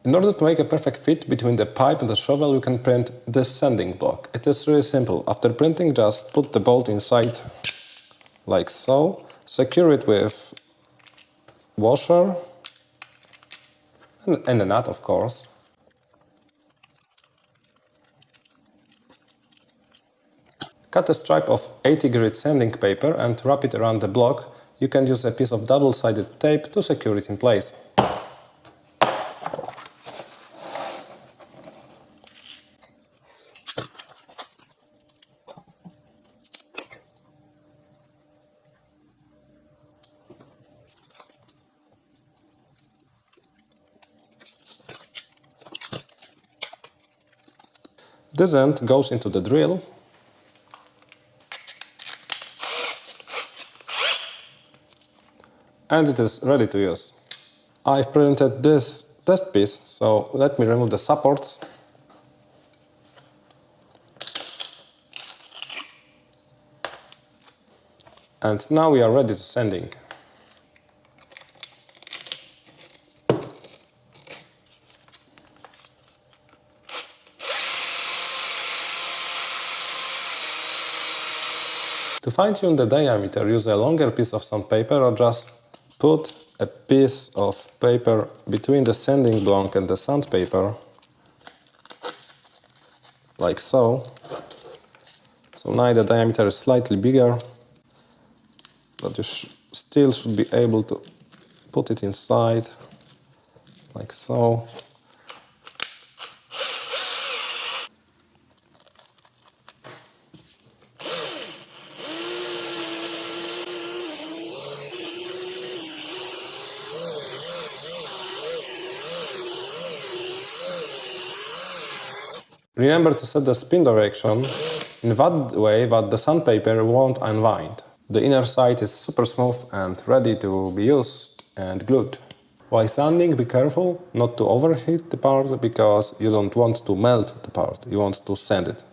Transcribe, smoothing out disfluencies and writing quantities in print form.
In order to make a perfect fit between the pipe and the shovel, you can print this sanding block. It is really simple. After printing, just put the bolt inside, like so. Secure it with washer and a nut, of course. Cut a stripe of 80 grit sanding paper and wrap it around the block. You can use a piece of double-sided tape to secure it in place. This end goes into the drill. And it is ready to use. I've printed this test piece, so let me remove the supports. And now we are ready to sanding. To fine-tune the diameter, use a longer piece of sandpaper or just put a piece of paper between the sanding block and the sandpaper, like so. So now the diameter is slightly bigger, but you still should be able to put it inside, like so. Remember to set the spin direction in that way that the sandpaper won't unwind. The inner side is super smooth and ready to be used and glued. While sanding, be careful not to overheat the part because you don't want to melt the part, you want to sand it.